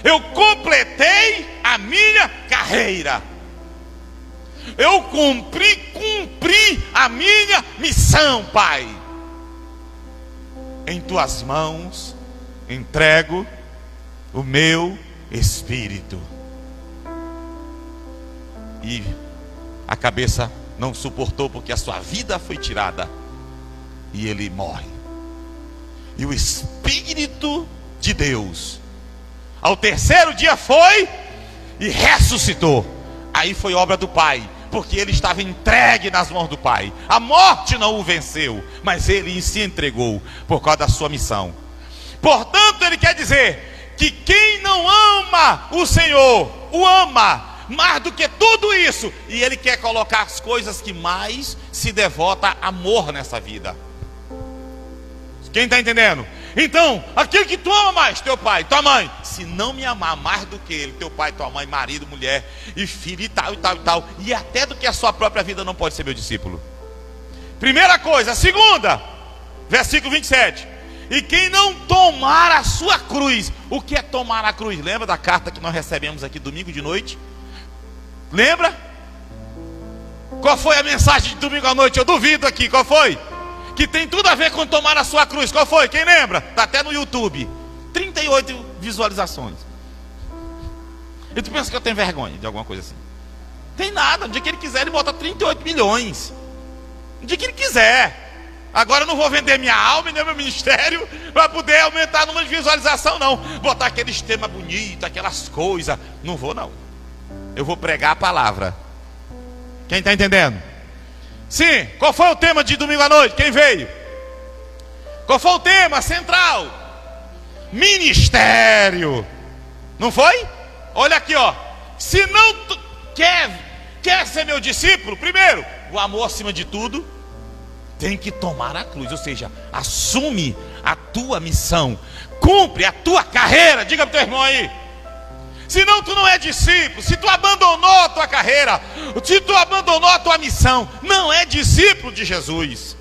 Eu completei a minha carreira. Eu cumpri a minha missão, Pai. Em tuas mãos entrego o meu espírito. E a cabeça não suportou, porque a sua vida foi tirada, e ele morre. E o Espírito de Deus, ao terceiro dia foi e ressuscitou. Aí foi obra do Pai, porque ele estava entregue nas mãos do Pai. A morte não o venceu, mas ele se entregou por causa da sua missão. Portanto, ele quer dizer que quem não ama o Senhor, o ama mais do que tudo isso, e ele quer colocar as coisas que mais se devota amor nessa vida. Quem está entendendo? Então, aquilo que tu ama mais, teu pai, tua mãe, se não me amar mais do que ele, teu pai, tua mãe, marido, mulher e filho e tal e tal e tal, e até do que a sua própria vida, não pode ser meu discípulo. Primeira coisa. Segunda, versículo 27. E quem não tomar a sua cruz. O que é tomar a cruz? Lembra da carta que nós recebemos aqui domingo de noite? Lembra? Qual foi a mensagem de domingo à noite? Eu duvido aqui, qual foi? Que tem tudo a ver com tomar a sua cruz. Qual foi? Quem lembra? Está até no YouTube. 38 visualizações. E tu pensa que eu tenho vergonha de alguma coisa assim? Tem nada. No dia que ele quiser, ele bota 38 milhões. No dia que ele quiser. Agora eu não vou vender minha alma e nem meu ministério para poder aumentar o número de visualização, não. Botar aqueles temas bonitos, aquelas coisas. Não vou, não. Eu vou pregar a palavra. Quem está entendendo? Sim. Qual foi o tema de domingo à noite? Quem veio? Qual foi o tema central? Ministério. Não foi? Olha aqui, ó. Se não quer ser meu discípulo, primeiro, o amor acima de tudo, tem que tomar a cruz. Ou seja, assume a tua missão, cumpre a tua carreira. Diga para o teu irmão aí. Senão tu não é discípulo. Se tu abandonou a tua carreira, se tu abandonou a tua missão, não é discípulo de Jesus,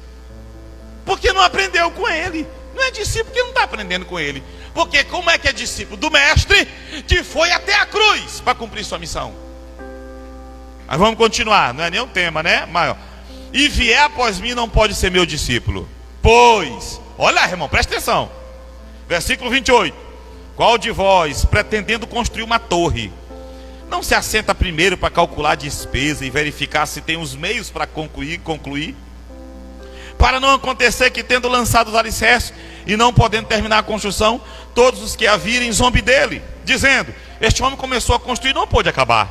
porque não aprendeu com ele. Não é discípulo porque não está aprendendo com ele. Porque como é que é discípulo? Do mestre que foi até a cruz para cumprir sua missão. Mas vamos continuar. Não é nem um tema, né? Mas, e vier após mim, não pode ser meu discípulo. Pois, olha, irmão, presta atenção. Versículo 28. Qual de vós, pretendendo construir uma torre, não se assenta primeiro para calcular a despesa e verificar se tem os meios para concluir? Para não acontecer que, tendo lançado os alicerces e não podendo terminar a construção, todos os que a virem zombem dele, dizendo: este homem começou a construir e não pôde acabar.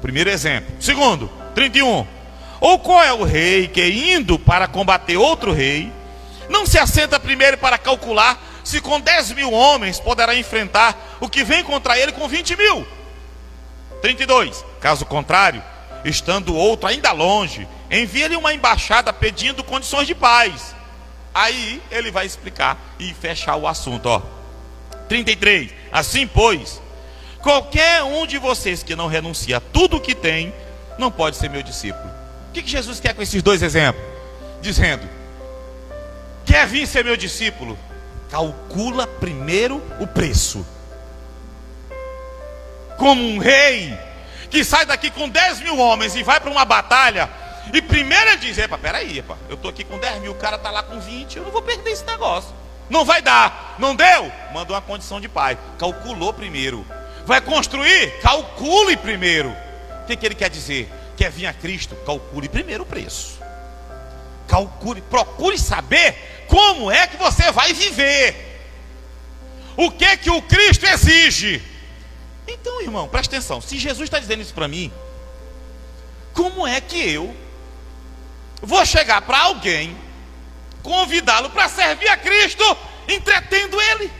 Primeiro exemplo. Segundo, 31. Ou qual é o rei que, indo para combater outro rei, não se assenta primeiro para calcular se com 10.000 homens poderá enfrentar o que vem contra ele com 20.000? 32. Caso contrário, estando outro ainda longe, envia-lhe uma embaixada pedindo condições de paz. Aí ele vai explicar e fechar o assunto, ó. 33. Assim, pois, qualquer um de vocês que não renuncia a tudo o que tem, não pode ser meu discípulo. O que Jesus quer com esses dois exemplos? Dizendo: quer vir ser meu discípulo? Calcula primeiro o preço. Como um rei que sai daqui com 10.000 homens e vai para uma batalha, e primeiro ele diz: epa, peraí, eu estou aqui com 10.000, o cara está lá com 20, eu não vou perder esse negócio. Não vai dar, não deu? Manda uma condição de paz. Calculou primeiro. Vai construir? Calcule primeiro. O que ele quer dizer? Quer vir a Cristo? Calcule primeiro o preço. Calcule, procure saber como é que você vai viver. O que o Cristo exige. Então, irmão, presta atenção. Se Jesus está dizendo isso para mim, como é que eu vou chegar para alguém, convidá-lo para servir a Cristo, entretendo ele,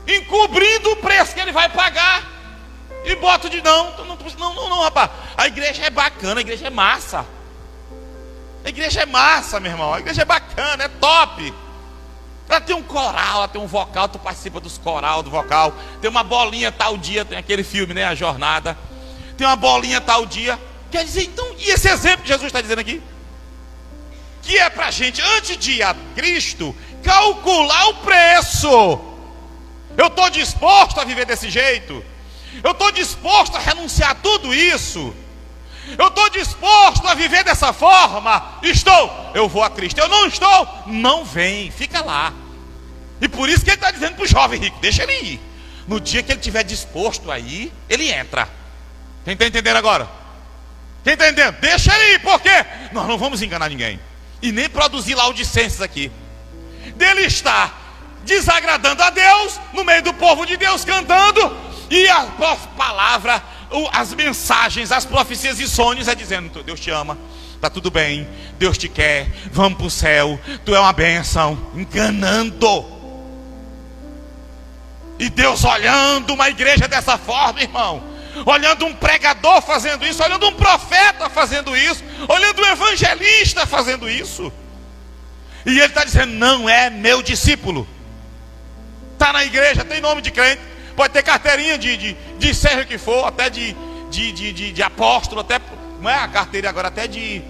encobrindo o preço que ele vai pagar, e boto de não, rapaz, a igreja é bacana, a igreja é massa, a igreja é massa, meu irmão, a igreja é bacana, é top. Ela tem um coral, ela tem um vocal, tu participa dos coral, do vocal, tem uma bolinha tal dia, tem aquele filme, né, A Jornada, tem uma bolinha tal dia. Quer dizer, então, e esse exemplo que Jesus está dizendo aqui? Que é para a gente, antes de ir a Cristo, calcular o preço. Eu estou disposto a viver desse jeito? Eu estou disposto a renunciar a tudo isso? Eu estou disposto a viver dessa forma? Estou. Eu vou a Cristo. Eu não estou? Não vem, fica lá. E por isso que ele está dizendo para o jovem rico: deixa ele ir. No dia que ele estiver disposto a ir, ele entra. Quem está entendendo agora? Quem está entendendo? Deixa ele ir, porque nós não vamos enganar ninguém. E nem produzir laudicências aqui. Dele estar desagradando a Deus, no meio do povo de Deus cantando, e a palavra, as mensagens, as profecias e sonhos é dizendo: Deus te ama, está tudo bem, Deus te quer, vamos para o céu, tu é uma bênção. Enganando. E Deus olhando uma igreja dessa forma, irmão, olhando um pregador fazendo isso, olhando um profeta fazendo isso, olhando um evangelista fazendo isso, e ele está dizendo: não é meu discípulo. Está na igreja, tem nome de crente, pode ter carteirinha de seja o que for, até de apóstolo, até, não é a carteira agora, até de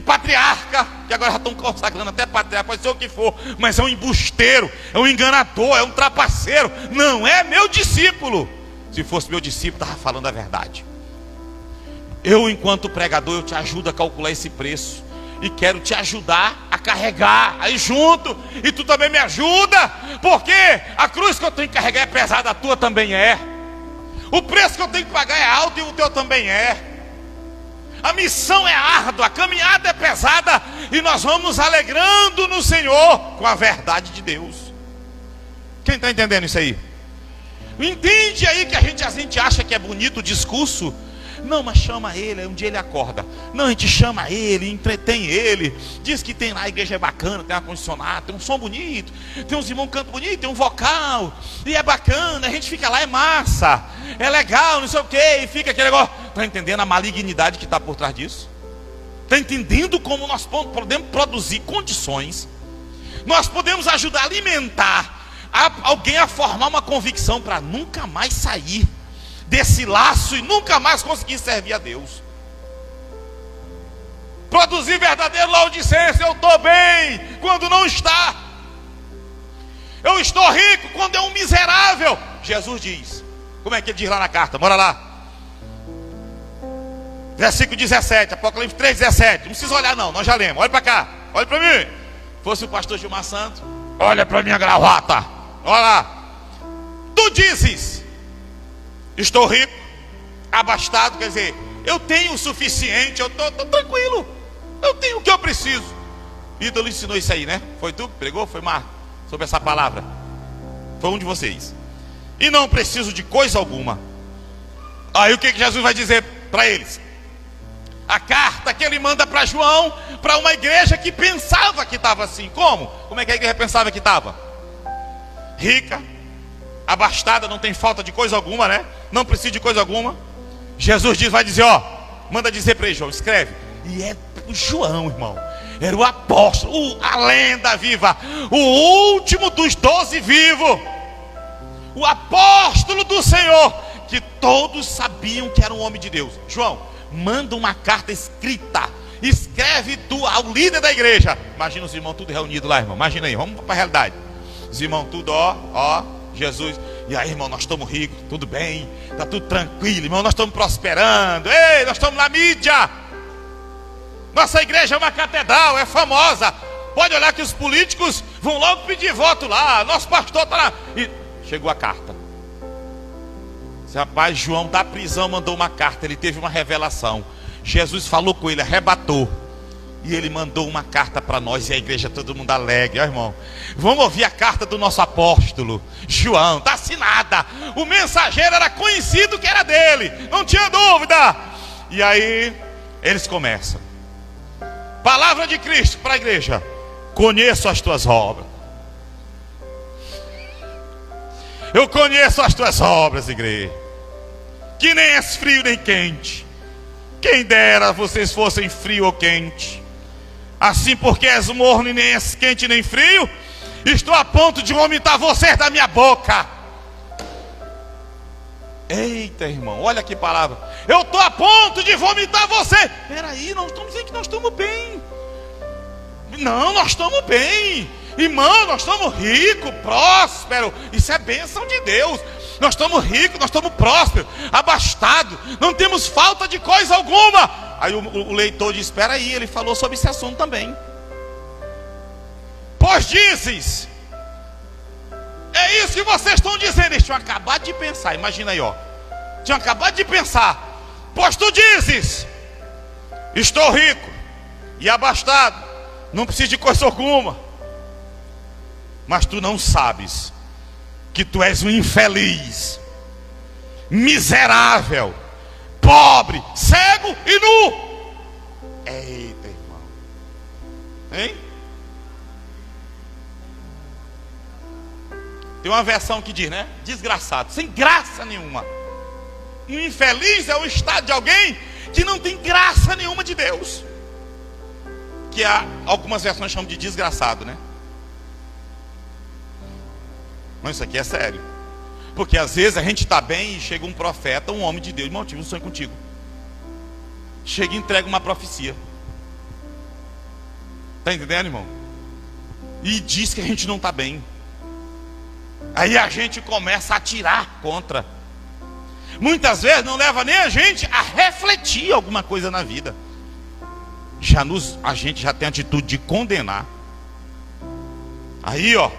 patriarca, que agora já estão consagrando até patriarca, pode ser o que for, mas é um embusteiro, é um enganador, é um trapaceiro. Não é meu discípulo. Se fosse meu discípulo, estava falando a verdade. Eu, enquanto pregador, eu te ajudo a calcular esse preço, e quero te ajudar a carregar aí junto, e tu também me ajuda, porque a cruz que eu tenho que carregar é pesada, a tua também é. O preço que eu tenho que pagar é alto e o teu também é. A missão é árdua, a caminhada é pesada, e nós vamos nos alegrando no Senhor com a verdade de Deus. Quem está entendendo isso aí? Entende aí que a gente acha que é bonito o discurso? Não, mas chama ele, aí um dia ele acorda. Não, a gente chama ele, entretém ele, diz que tem lá, a igreja é bacana, tem ar-condicionado, tem um som bonito, tem uns irmãos cantam bonito, tem um vocal, e é bacana, a gente fica lá, é massa, é legal, não sei o que, e fica aquele negócio. Está entendendo a malignidade que está por trás disso? Está entendendo como nós podemos produzir condições? Nós podemos ajudar a alimentar alguém a formar uma convicção para nunca mais sair desse laço e nunca mais conseguir servir a Deus. Produzir verdadeiro laudicência. Eu estou bem quando não está. Eu estou rico quando é um miserável. Jesus diz, como é que ele diz lá na carta? Bora lá. Versículo 17, Apocalipse 3, 17. Não precisa olhar não, nós já lemos. Olha para cá, olha para mim. Fosse o pastor Gilmar Santos, olha para minha gravata. Olha lá. Tu dizes, estou rico, abastado, quer dizer, eu tenho o suficiente, eu estou tranquilo, eu tenho o que eu preciso. Ídolo ensinou isso aí, né? Foi tu que pregou? Foi Marco? Sobre essa palavra? Foi um de vocês. E não preciso de coisa alguma. Aí o que Jesus vai dizer para eles? A carta que ele manda para João, para uma igreja que pensava que estava assim. Como? Como é que a igreja pensava que estava? Rica, abastada, não tem falta de coisa alguma, né? Não precisa de coisa alguma. Jesus vai dizer, ó, manda dizer para ele, João, escreve. E é o João, irmão. Era o apóstolo, a lenda viva, o último dos 12 vivos, o apóstolo do Senhor, que todos sabiam que era um homem de Deus. João, manda uma carta escrita, escreve tu ao líder da igreja. Imagina os irmãos tudo reunidos lá, irmão. Imagina aí, vamos para a realidade. Os irmãos tudo, ó, Jesus. E aí, irmão, nós estamos ricos, tudo bem, está tudo tranquilo, irmão, nós estamos prosperando. Ei, nós estamos na mídia. Nossa igreja é uma catedral, é famosa. Pode olhar que os políticos vão logo pedir voto lá. Nosso pastor está lá. E chegou a carta. Esse rapaz João da prisão mandou uma carta. Ele teve uma revelação. Jesus falou com ele, arrebatou. E ele mandou uma carta para nós. E a igreja, todo mundo alegre, ó, irmão. Vamos ouvir a carta do nosso apóstolo João, está assinada. O mensageiro era conhecido que era dele, não tinha dúvida. E aí eles começam. Palavra de Cristo para a igreja. Conheço as tuas obras. Eu conheço as tuas obras, igreja. Que nem és frio nem quente. Quem dera vocês fossem frio ou quente. Assim, porque és morno e nem és quente nem frio, estou a ponto de vomitar vocês da minha boca. Eita, irmão, olha que palavra. Eu estou a ponto de vomitar você. Peraí, não estamos dizendo que nós estamos bem. Não, nós estamos bem. Irmão, nós estamos ricos, prósperos. Isso é bênção de Deus. Nós estamos ricos, nós estamos prósperos, abastados. Não temos falta de coisa alguma. Aí o leitor diz, espera aí, ele falou sobre esse assunto também. Pois dizes, é isso que vocês estão dizendo. Eles tinham acabado de pensar, imagina aí, ó. Tinham acabado de pensar. Pois tu dizes, estou rico e abastado, não preciso de coisa alguma. Mas tu não sabes que tu és um infeliz, miserável, pobre, cego e nu. Eita, irmão. Hein? Tem uma versão que diz, né? Desgraçado, sem graça nenhuma. E o infeliz é o estado de alguém que não tem graça nenhuma de Deus. Que algumas versões chamam de desgraçado, né? Mas isso aqui é sério. Porque às vezes a gente está bem e chega um profeta, um homem de Deus. Irmão, eu tive um sonho contigo. Chega e entrega uma profecia. Está entendendo, irmão? E diz que a gente não está bem. Aí a gente começa a atirar contra. Muitas vezes não leva nem a gente a refletir alguma coisa na vida. A gente já tem a atitude de condenar. Aí, ó,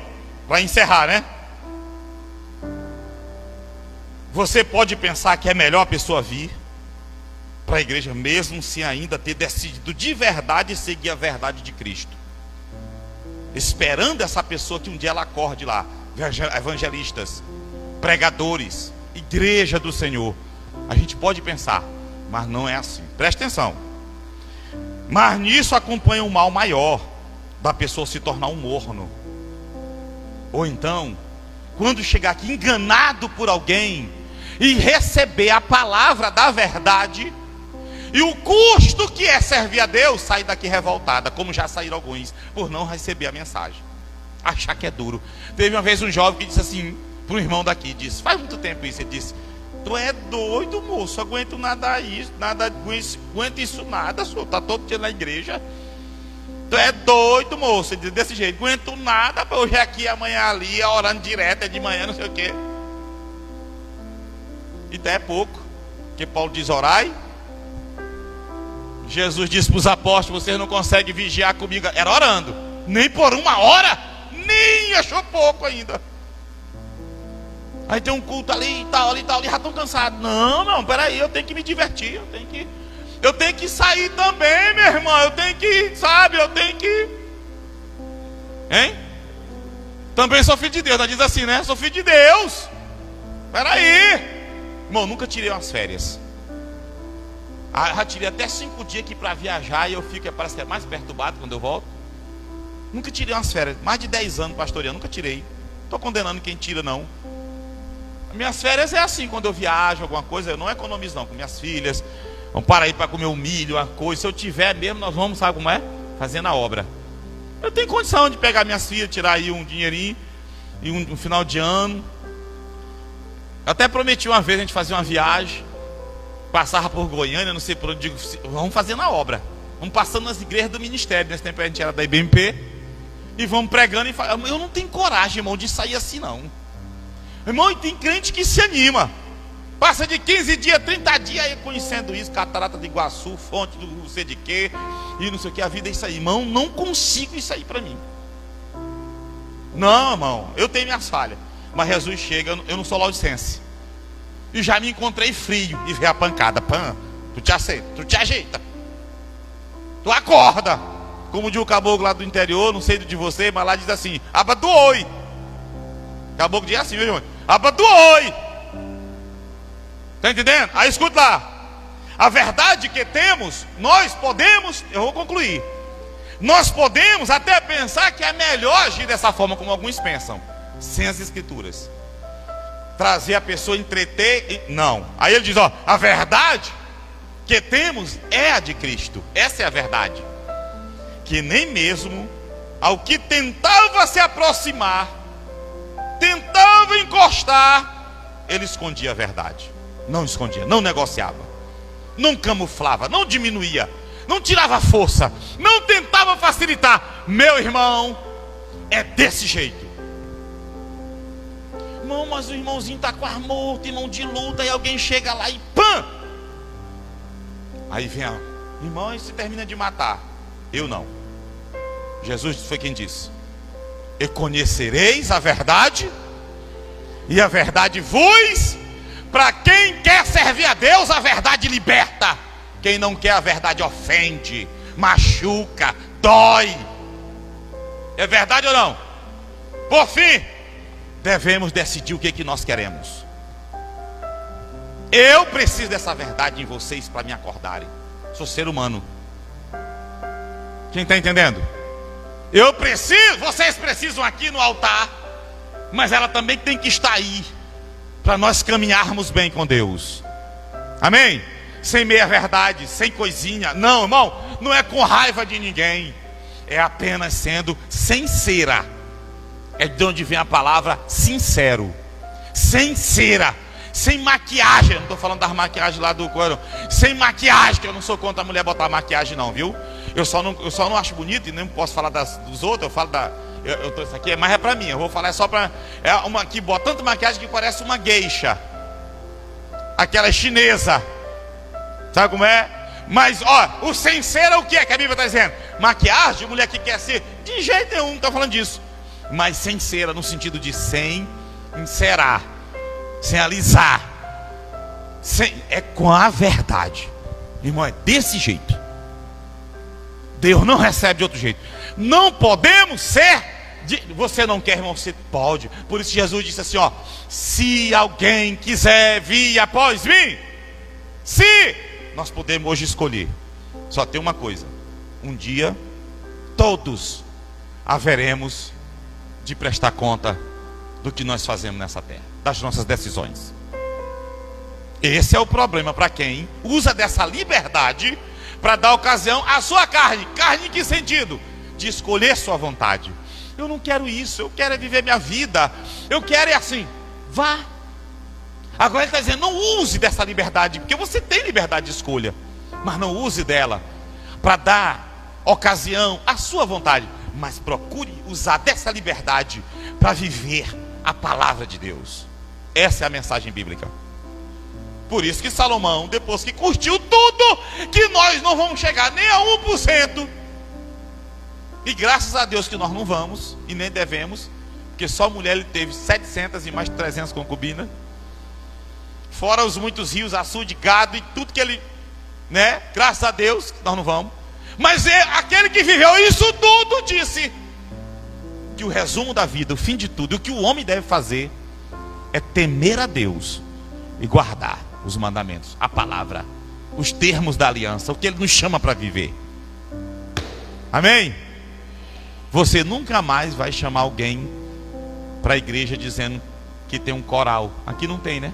para encerrar, né? Você pode pensar que é melhor a pessoa vir para a igreja, mesmo sem ainda ter decidido de verdade seguir a verdade de Cristo, esperando essa pessoa que um dia ela acorde lá. Evangelistas, pregadores, igreja do Senhor. A gente pode pensar, mas não é assim. Preste atenção. Mas nisso acompanha um mal maior, da pessoa se tornar um morno. Ou então, quando chegar aqui enganado por alguém e receber a palavra da verdade, e o custo que é servir a Deus, sair daqui revoltada, como já saíram alguns, por não receber a mensagem, achar que é duro. Teve uma vez um jovem que disse assim para um irmão daqui, disse, faz muito tempo isso, ele disse, tu é doido, moço, aguento nada isso, aguento isso nada, senhor, tá todo dia na igreja. Tu é doido, moço, ele disse desse jeito, aguento nada, hoje é aqui, amanhã ali, orando direto, é de manhã, não sei o quê. E até é pouco, porque Paulo diz, orai Jesus disse para os apóstolos: vocês não conseguem vigiar comigo. Era orando, nem por 1 hora, nem achou pouco ainda. Aí tem um culto ali e tal, já estão cansados. Não, peraí, eu tenho que me divertir, eu tenho que sair também, meu irmão. Eu tenho que, hein? Também sou filho de Deus, ela diz assim, né? Sou filho de Deus. Peraí, irmão, nunca tirei umas férias. Já tirei até 5 dias aqui para viajar. E eu fico, parece que é mais perturbado quando eu volto. Nunca tirei umas férias, mais de 10 anos pastoreando, nunca tirei. Não estou condenando quem tira, não. Minhas férias é assim, quando eu viajo, alguma coisa, eu não economizo não, com minhas filhas. Vamos para aí para comer um milho, uma coisa. Se eu tiver mesmo, nós vamos, sabe como é? Fazendo a obra. Eu tenho condição de pegar minhas filhas, tirar aí um dinheirinho, e um final de ano. Eu até prometi uma vez a gente fazer uma viagem, passava por Goiânia, não sei por onde, digo, vamos fazendo a obra. Vamos passando nas igrejas do ministério. Nesse tempo a gente era da IBMP. E vamos pregando e falando. Eu não tenho coragem, irmão, de sair assim não. Irmão, e tem crente que se anima. Passa de 15 dias, 30 dias aí conhecendo isso, Catarata de Iguaçu, fonte do não sei de quê, e não sei o que, a vida é isso aí. Irmão, não consigo isso aí para mim. Não, irmão, eu tenho minhas falhas. Mas Jesus chega, eu não sou laudicense. E já me encontrei frio e veio a pancada. Pã, tu te aceita, tu te ajeita. Tu acorda. Como diz o caboclo lá do interior, não sei de você, mas lá diz assim: aba do oi. Caboclo diz assim, meu irmão: aba do oi. Está entendendo? Aí escuta lá. A verdade que temos, nós podemos, eu vou concluir. Nós podemos até pensar que é melhor agir dessa forma, como alguns pensam, sem as escrituras. Trazer a pessoa, entreter, não. Aí ele diz, ó, a verdade que temos é a de Cristo. Essa é a verdade. Que nem mesmo ao que tentava se aproximar, tentava encostar, ele escondia a verdade. Não escondia, não negociava, não camuflava, não diminuía, não tirava força, não tentava facilitar. Meu irmão, é desse jeito. Irmão, mas o irmãozinho está quase morto, irmão de luta, e alguém chega lá e pã! Aí vem a irmão e se termina de matar. Eu não. Jesus foi quem disse: e conhecereis a verdade, e a verdade vos. Para quem quer servir a Deus, a verdade liberta. Quem não quer, a verdade ofende, machuca, dói. É verdade ou não? Por fim, devemos decidir o que nós queremos. Eu preciso dessa verdade em vocês para me acordarem. Sou ser humano. Quem está entendendo? Eu preciso, vocês precisam aqui no altar, mas ela também tem que estar aí, para nós caminharmos bem com Deus. Amém? Sem meia verdade, sem coisinha. Não, irmão, não é com raiva de ninguém. É apenas sendo sincera. É de onde vem a palavra sincero. Sincera. Sem maquiagem. Não estou falando das maquiagens lá do couro. Sem maquiagem, que eu não sou contra a mulher botar maquiagem não, viu? Eu só não acho bonito e nem posso falar dos outros. Eu falo da... isso aqui, mas é pra mim. Eu vou falar só pra... É uma que bota tanta maquiagem que parece uma geisha. Aquela chinesa. Sabe como é? Mas, ó, o sincero é o que é que a Bíblia está dizendo? Maquiagem, mulher que quer ser... De jeito nenhum, não está falando disso. Mas sincera no sentido de sem encerar, sem alisar. É com a verdade. Irmão, é desse jeito. Deus não recebe de outro jeito. Não podemos ser... Você não quer, irmão, você pode. Por isso Jesus disse assim, ó: se alguém quiser vir após mim, se nós podemos hoje escolher, só tem uma coisa: um dia todos haveremos de prestar conta do que nós fazemos nessa terra, das nossas decisões. Esse é o problema para quem usa dessa liberdade para dar ocasião à sua carne. Carne em que sentido? De escolher sua vontade. Eu não quero isso, eu quero é viver minha vida, eu quero é assim. Vá. Agora ele está dizendo, não use dessa liberdade, porque você tem liberdade de escolha, mas não use dela para dar ocasião à sua vontade, mas procure usar dessa liberdade para viver a palavra de Deus. Essa é a mensagem bíblica. Por isso que Salomão, depois que curtiu tudo, que nós não vamos chegar nem a 1%. E graças a Deus que nós não vamos, e nem devemos, porque só mulher ele teve 700 e mais 300 concubinas. Fora os muitos rios, açude, gado e tudo que ele, né? Graças a Deus que nós não vamos. Mas aquele que viveu isso tudo disse que o resumo da vida, o fim de tudo, e o que o homem deve fazer é temer a Deus e guardar os mandamentos, a palavra, os termos da aliança, o que ele nos chama para viver. Amém? Você nunca mais vai chamar alguém para a igreja dizendo que tem um coral. Aqui não tem, né?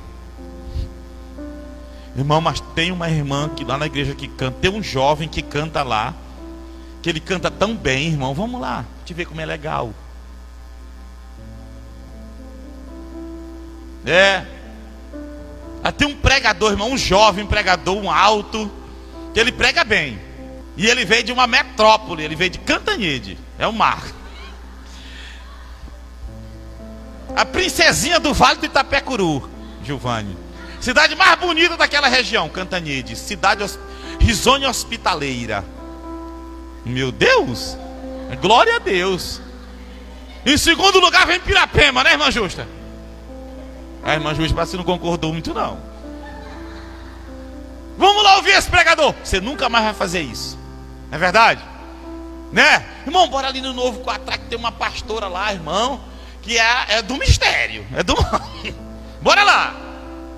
Irmão, mas tem uma irmã que lá na igreja que canta, tem um jovem que canta lá, que ele canta tão bem, irmão. Vamos lá, te ver como é legal. Tem um pregador, irmão, um jovem pregador, um alto, que ele prega bem. E ele veio de uma metrópole, ele veio de Cantanhede, é o mar. A princesinha do Vale do Itapecuru, Giovanni. Cidade mais bonita daquela região, Cantanhede. Cidade risonha hospitaleira. Meu Deus, glória a Deus. Em segundo lugar vem Pirapema, né, irmã Justa? A irmã Justa parece que não concordou muito não. Vamos lá ouvir esse pregador. Você nunca mais vai fazer isso, não é verdade? Né? Irmão, bora ali no Novo Quatrá, que tem uma pastora lá, irmão, que é do mistério, bora lá.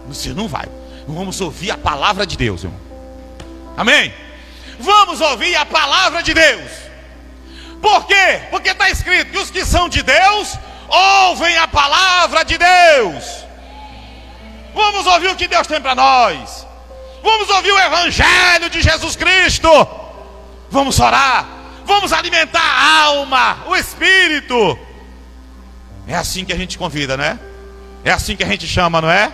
Você não vai. Vamos ouvir a palavra de Deus, irmão. Amém? Vamos ouvir a palavra de Deus. Por quê? Porque está escrito que os que são de Deus ouvem a palavra de Deus. Vamos ouvir o que Deus tem para nós. Vamos ouvir o evangelho de Jesus Cristo. Vamos orar. Vamos alimentar a alma, o espírito. É assim que a gente convida, né? É assim que a gente chama, não é?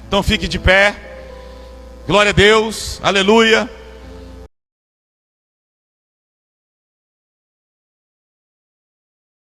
Então fique de pé. Glória a Deus. Aleluia.